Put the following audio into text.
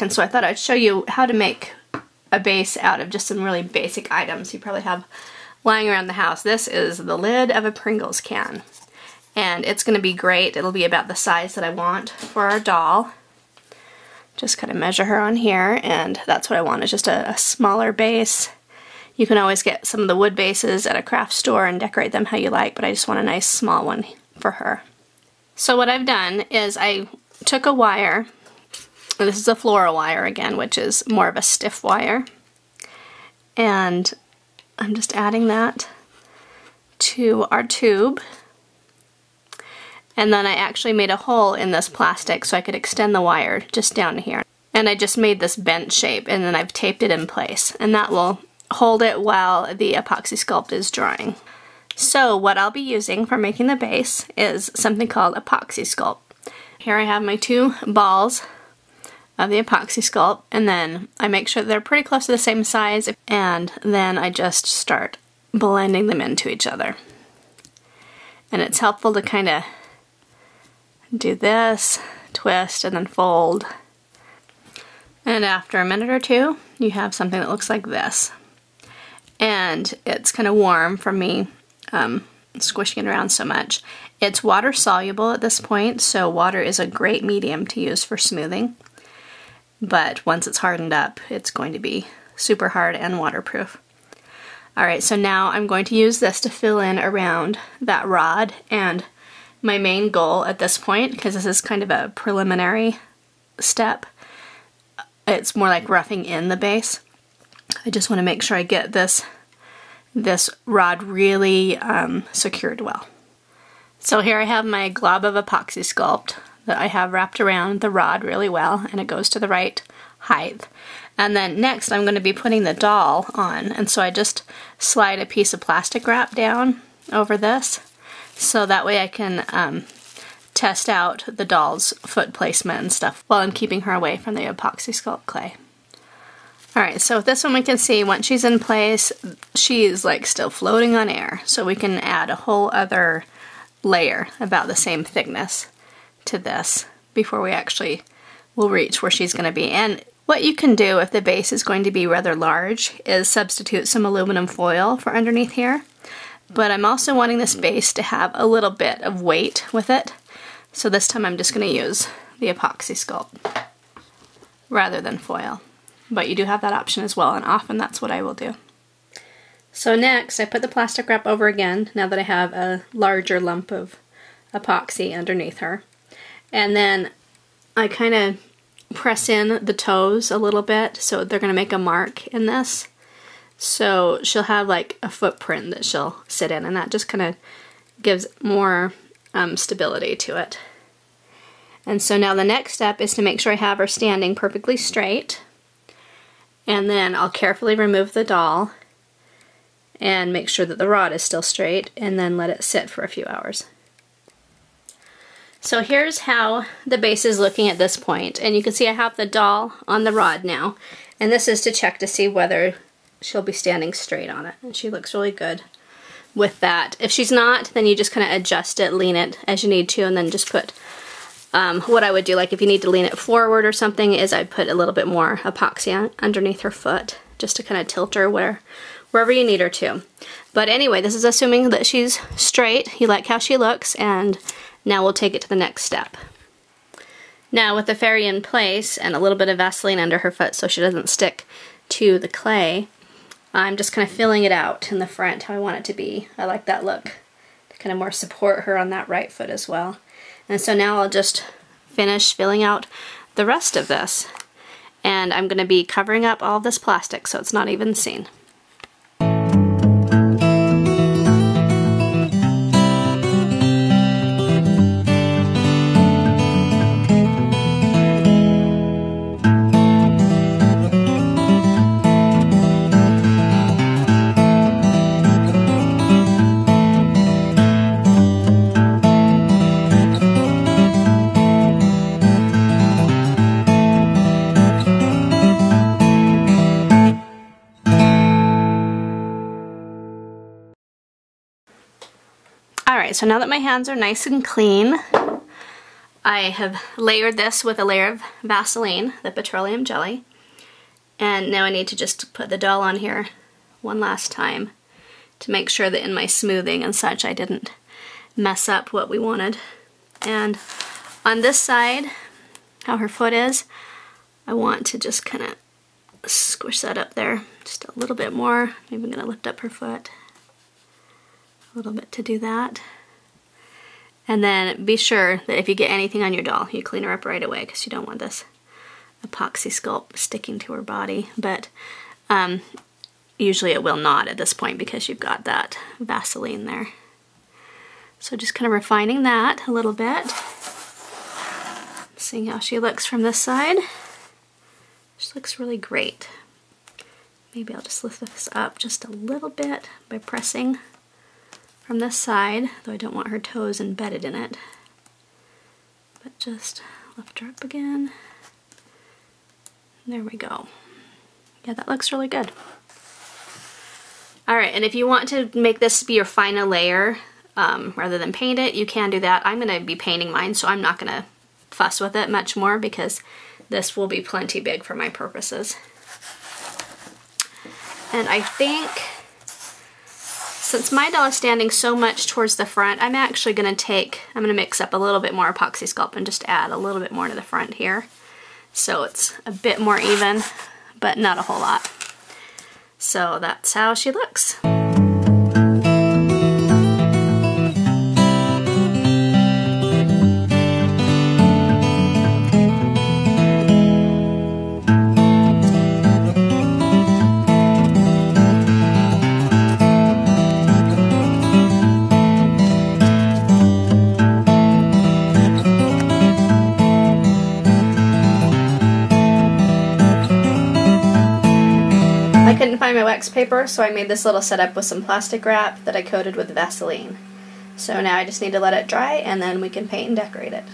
And so I thought I'd show you how to make a base out of just some really basic items you probably have lying around the house. This is the lid of a Pringles can. And it's going to be great. It'll be about the size that I want for our doll. Just kind of measure her on here, and that's what I want, is just a smaller base. You can always get some of the wood bases at a craft store and decorate them how you like, but I just want a nice small one for her. So what I've done is I took a wire, and this is a floral wire again, which is more of a stiff wire, and I'm just adding that to our tube. And then I actually made a hole in this plastic so I could extend the wire just down here. And I just made this bent shape, and then I've taped it in place. And that will hold it while the epoxy sculpt is drying. So what I'll be using for making the base is something called epoxy sculpt. Here I have my 2 balls of the epoxy sculpt, and then I make sure they're pretty close to the same size, and then I just start blending them into each other. And it's helpful to kind of do this, twist, and then fold. And after a minute or 2, you have something that looks like this. And it's kind of warm from me squishing it around so much. It's water soluble at this point, so water is a great medium to use for smoothing. But once it's hardened up, it's going to be super hard and waterproof. Alright, so now I'm going to use this to fill in around that rod, and my main goal at this point, because this is kind of a preliminary step, it's more like roughing in the base. I just want to make sure I get this rod really secured well. So here I have my glob of epoxy sculpt that I have wrapped around the rod really well, and it goes to the right height. And then next I'm going to be putting the doll on, and so I just slide a piece of plastic wrap down over this, so that way I can test out the doll's foot placement and stuff while I'm keeping her away from the epoxy sculpt clay. Alright, so with this one we can see once she's in place, she's like still floating on air, so we can add a whole other layer about the same thickness to this before we actually will reach where she's going to be. And what you can do if the base is going to be rather large is substitute some aluminum foil for underneath here. But I'm also wanting this base to have a little bit of weight with it, so this time I'm just going to use the epoxy sculpt rather than foil. But you do have that option as well, and often that's what I will do. So next I put the plastic wrap over again, now that I have a larger lump of epoxy underneath her. And then I kind of press in the toes a little bit, so they're going to make a mark in this. So she'll have like a footprint that she'll sit in, and that just kind of gives more stability to it. And so now the next step is to make sure I have her standing perfectly straight. And then I'll carefully remove the doll and make sure that the rod is still straight, and then let it sit for a few hours. So here's how the base is looking at this point, and you can see I have the doll on the rod now, and this is to check to see whether she'll be standing straight on it, and she looks really good with that. If she's not, then you just kind of adjust it, lean it as you need to, and then just put what I would do, like if you need to lean it forward or something, is I'd put a little bit more epoxy underneath her foot just to kind of tilt her wherever you need her to. But anyway, this is assuming that she's straight, you like how she looks, and now we'll take it to the next step. Now with the fairy in place and a little bit of Vaseline under her foot so she doesn't stick to the clay, I'm just kind of filling it out in the front how I want it to be. I like that look, to kind of more support her on that right foot as well. And so now I'll just finish filling out the rest of this. And I'm going to be covering up all of this plastic so it's not even seen. Alright, so now that my hands are nice and clean, I have layered this with a layer of Vaseline, the petroleum jelly, and now I need to just put the doll on here one last time to make sure that in my smoothing and such I didn't mess up what we wanted. And on this side, how her foot is, I want to just kind of squish that up there just a little bit more. Maybe I'm going to lift up her foot a little bit to do that. And then be sure that if you get anything on your doll, you clean her up right away, because you don't want this epoxy sculpt sticking to her body. But usually it will not at this point because you've got that Vaseline there. So just kind of refining that a little bit. Seeing how she looks from this side. She looks really great. Maybe I'll just lift this up just a little bit by pressing from this side, though I don't want her toes embedded in it. But just lift her up again. There we go. Yeah, that looks really good. Alright, and if you want to make this be your final layer, rather than paint it, you can do that. I'm going to be painting mine, so I'm not going to fuss with it much more because this will be plenty big for my purposes. And I think, since my doll is standing so much towards the front, I'm actually going to mix up a little bit more epoxy sculpt and just add a little bit more to the front here. So it's a bit more even, but not a whole lot. So that's how she looks. I couldn't find my wax paper, so I made this little setup with some plastic wrap that I coated with Vaseline. So now I just need to let it dry and then we can paint and decorate it.